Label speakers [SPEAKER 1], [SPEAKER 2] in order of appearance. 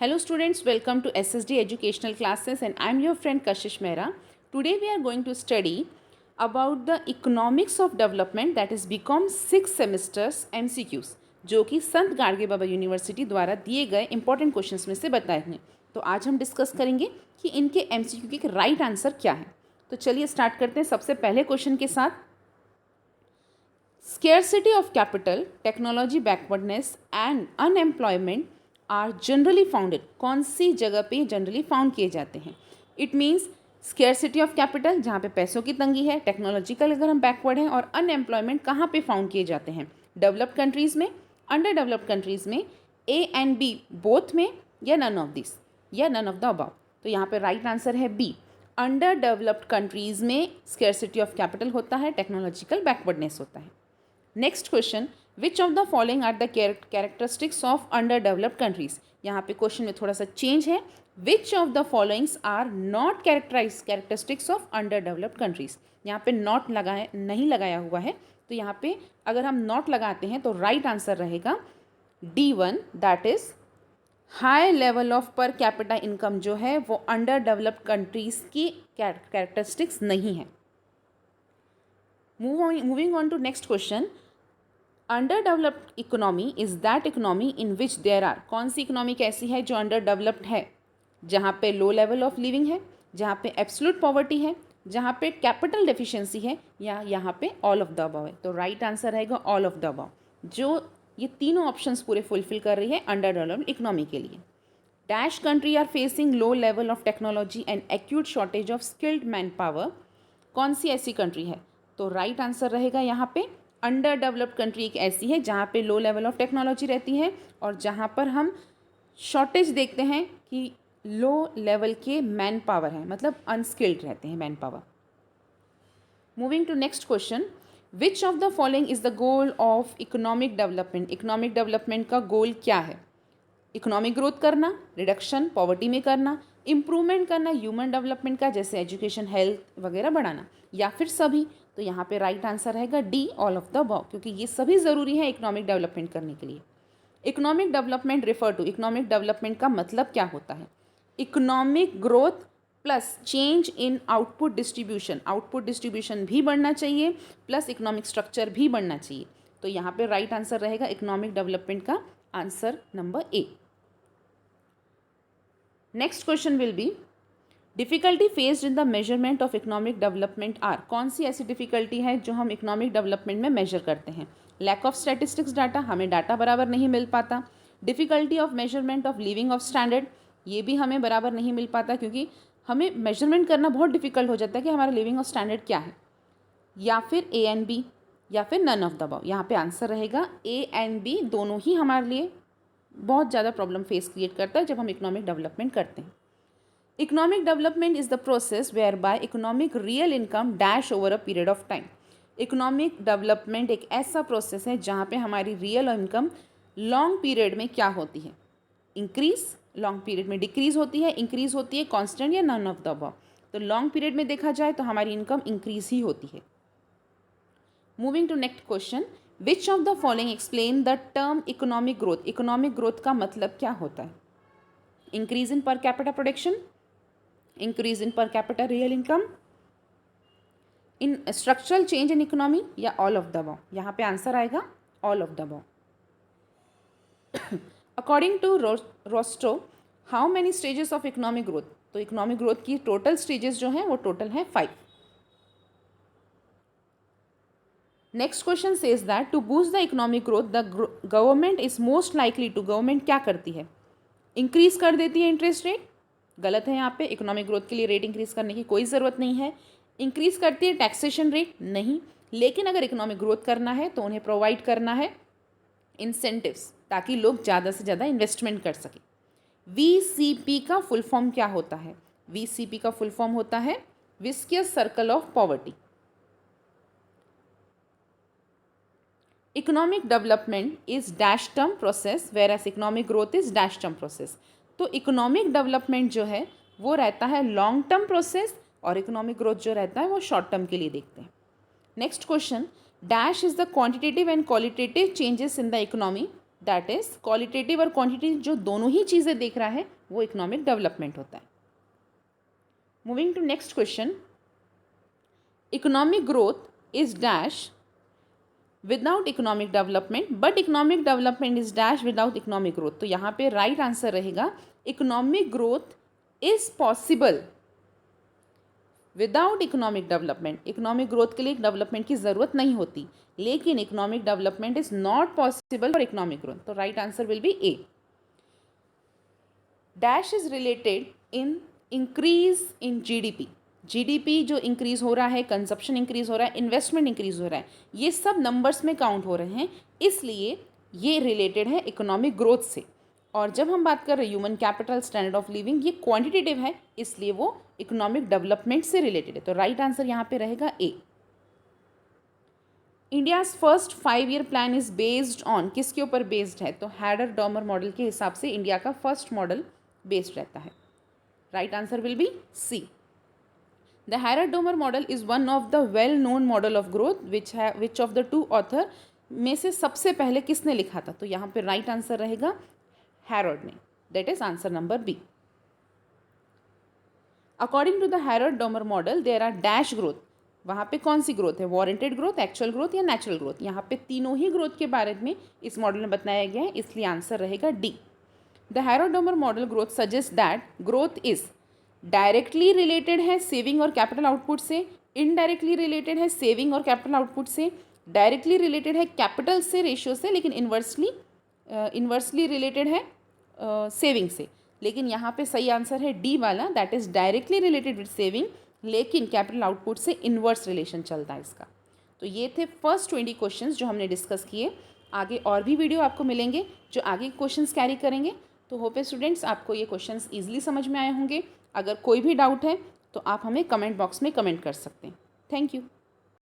[SPEAKER 1] Hello students, welcome to SSD educational classes and I am your friend Kashish Mehra. Today we are going to study about the economics of development that is BCom 6 semesters MCQs जो कि संत Gadge Baba university द्वारा दिए गए important questions में से बताए हैं। तो आज हम डिस्कस करेंगे कि इनके MCQ के राइट आंसर क्या है। तो चलिए स्टार्ट करते हैं सबसे पहले क्वेश्चन के साथ। Scarcity of capital, technology backwardness and unemployment are generally founded, कौन सी जगह पे जनरली फाउंड किए जाते हैं। It means scarcity of capital जहाँ पे पैसों की तंगी है, टेक्नोलॉजिकल अगर हम बैकवर्ड हैं, और अनएम्प्लॉयमेंट कहाँ पे फाउंड किए जाते हैं, डेवलप्ड कंट्रीज़ में, अंडर डेवलप्ड कंट्रीज़ में, ए एंड बी बोथ में, या नन ऑफ दिस, या नन ऑफ द अबव। तो यहाँ पे राइट आंसर है बी, अंडर डेवलप्ड कंट्रीज़ में स्केर्सिटी ऑफ कैपिटल होता है, टेक्नोलॉजिकल बैकवर्डनेस होता है। Next question, which of the following are the characteristics of under developed countries. यहाँ पे क्वेश्चन में थोड़ा सा चेंज है, which of the followings are not characteristics of under developed countries. यहाँ पे नॉट लगाए नहीं लगाया हुआ है, तो यहाँ पे अगर हम नॉट लगाते हैं तो राइट आंसर रहेगा D1, that is high level of per capita income जो है वो अंडर डेवलप्ड कंट्रीज की कैरेक्टरिस्टिक्स नहीं है। Moving on to next question, underdeveloped economy is that economy in which there are, कौन सी इकोनॉमी ऐसी है जो अंडर डेवलप्ड है, जहाँ पे लो लेवल ऑफ लिविंग है, जहाँ पे एब्सोल्यूट पॉवर्टी है, जहाँ पे कैपिटल डेफिशिएंसी है, या यहाँ पे ऑल ऑफ द अबव है। तो राइट आंसर रहेगा ऑल ऑफ द अबव, जो ये तीनों ऑप्शंस पूरे फुलफिल कर रही है अंडर डेवलप्ड इकोनॉमी के लिए। Dash country are facing low level of technology and acute shortage of skilled manpower, कौन सी ऐसी कंट्री है। तो राइट आंसर रहेगा यहाँ पे अंडर डेवलप्ड कंट्री एक ऐसी है जहाँ पे लो लेवल ऑफ टेक्नोलॉजी रहती है और जहाँ पर हम शॉर्टेज देखते हैं कि लो लेवल के मैन पावर है, मतलब अनस्किल्ड रहते हैं manpower. Moving to next question, which of the following is the goal of economic development. Economic development का गोल क्या है। इकोनॉमिक ग्रोथ करना, रिडक्शन पॉवर्टी में करना, इम्प्रूवमेंट करना ह्यूमन डेवलपमेंट का जैसे एजुकेशन हेल्थ वगैरह बढ़ाना, या फिर सभी। तो यहाँ पे राइट आंसर रहेगा D, all of the above, क्योंकि ये सभी ज़रूरी है इकोनॉमिक डेवलपमेंट करने के लिए। Economic development refer to, economic development का मतलब क्या होता है। Economic growth plus change in output distribution, output distribution भी बढ़ना चाहिए प्लस इकोनॉमिक स्ट्रक्चर भी बढ़ना चाहिए। तो यहाँ पे राइट आंसर रहेगा इकोनॉमिक डेवलपमेंट का answer number A. Next question will be, difficulty faced in the measurement of economic development are, कौन सी ऐसी डिफ़िकल्टी है जो हम इकोनॉमिक डेवलपमेंट में मेजर करते हैं। लैक ऑफ स्टैटिस्टिक्स डाटा, हमें डाटा बराबर नहीं मिल पाता। Difficulty of measurement of living of standard, ये भी हमें बराबर नहीं मिल पाता क्योंकि हमें मेजरमेंट करना बहुत डिफ़िकल्ट हो जाता है कि हमारा लिविंग ऑफ स्टैंडर्ड क्या है। या फिर ए एंड बी, या फिर नन ऑफ द अबव। यहाँ पे आंसर रहेगा ए एंड बी, दोनों ही हमारे लिए बहुत ज़्यादा प्रॉब्लम फेस क्रिएट करता है जब हम इकोनॉमिक डेवलपमेंट करते हैं। Economic development is the process whereby economic real income dash over a period of time. Economic development एक ऐसा प्रोसेस है जहाँ पे हमारी रियल इनकम लॉन्ग पीरियड में क्या होती है, इंक्रीज, लॉन्ग पीरियड में डिक्रीज होती है, इंक्रीज होती है, कांस्टेंट या नन ऑफ द अबव। तो लॉन्ग पीरियड में देखा जाए तो हमारी इनकम इंक्रीज ही होती है। Moving to next question, which of the following explain the term economic growth. Economic growth का मतलब क्या होता है। Increase in per capita production, increase in per capita real income, in structural change in economy, या all of the above. यहाँ पे answer आएगा all of the above. According to Rostow, how many stages of economic growth. तो economic growth की total stages जो हैं वो total है 5। Next question says that to boost the economic growth the government is most likely to, government क्या करती है, increase कर देती है इंटरेस्ट रेट। गलत है, यहाँ पे इकोनॉमिक ग्रोथ के लिए रेट इंक्रीज करने की कोई ज़रूरत नहीं है। इंक्रीज करती है टैक्सेशन रेट, नहीं, लेकिन अगर इकोनॉमिक ग्रोथ करना है तो उन्हें प्रोवाइड करना है इंसेंटिव्स ताकि लोग ज़्यादा से ज़्यादा इन्वेस्टमेंट कर सकें। VCP का फुल फॉर्म क्या होता है। VCP का फुल फॉर्म होता है विस्कियस circle of poverty. Economic development is dash term process whereas economic growth is dash term process. तो इकोनॉमिक डेवलपमेंट जो है वो रहता है लॉन्ग टर्म प्रोसेस और इकोनॉमिक ग्रोथ जो रहता है वो शॉर्ट टर्म के लिए देखते हैं। Next question, dash is the quantitative and qualitative changes in the economy that is qualitative और क्वांटिटेटिव जो दोनों ही चीज़ें देख रहा है वो इकोनॉमिक डेवलपमेंट होता है. Moving to next question. Economic growth is dash without economic development but economic development is dash without economic growth. तो यहाँ पे राइट आंसर रहेगा economic growth is possible without economic development. Economic growth के लिए development की ज़रूरत नहीं होती, लेकिन economic development is not possible for economic growth. तो right answer will be A. Dash is related in increase in GDP. GDP जो increase हो रहा है, कंजप्शन इंक्रीज हो रहा है, इन्वेस्टमेंट इंक्रीज हो रहा है, ये सब नंबर्स में काउंट हो रहे हैं, इसलिए ये रिलेटेड है इकोनॉमिक ग्रोथ से. और जब हम बात कर रहे हैं human capital, standard of living, ये क्वांटिटेटिव है, इसलिए वो इकोनॉमिक डेवलपमेंट से रिलेटेड है. तो राइट आंसर यहाँ पे रहेगा A. India's first 5 year plan is based on, किसके ऊपर बेस्ड है? तो हैडर डॉमर मॉडल के हिसाब से इंडिया का फर्स्ट मॉडल बेस्ड रहता है. Right answer will be C. The Harrod Domar model is one of the well known model of growth which of the two author में से सबसे पहले किसने लिखा था? तो यहाँ पे राइट आंसर रहेगा हैरॉड ने. That is answer number B. According to the Harrod Domar model there are dash growth. वहाँ पे कौन सी ग्रोथ है? वारंटेड ग्रोथ, एक्चुअल ग्रोथ या नेचुरल ग्रोथ? यहाँ पे तीनों ही ग्रोथ के बारे में इस मॉडल में बताया गया है, इसलिए आंसर रहेगा D. The Harrod Domar model growth suggest that growth is directly related है सेविंग और कैपिटल आउटपुट से, इनडायरेक्टली रिलेटेड है सेविंग और कैपिटल आउटपुट से, डायरेक्टली रिलेटेड है कैपिटल से, रेशियो से, लेकिन इन्वर्सली रिलेटेड है सेविंग से. लेकिन यहाँ पे सही आंसर है डी वाला, that is directly related with saving, लेकिन कैपिटल आउटपुट से इन्वर्स रिलेशन चलता है इसका. तो ये थे फर्स्ट 20 क्वेश्चंस जो हमने डिस्कस किए. आगे और भी वीडियो आपको मिलेंगे जो आगे क्वेश्चंस कैरी करेंगे. तो होप है स्टूडेंट्स आपको ये क्वेश्चंस ईजिली समझ में आए होंगे. अगर कोई भी डाउट है तो आप हमें कमेंट बॉक्स में कमेंट कर सकते हैं. Thank you.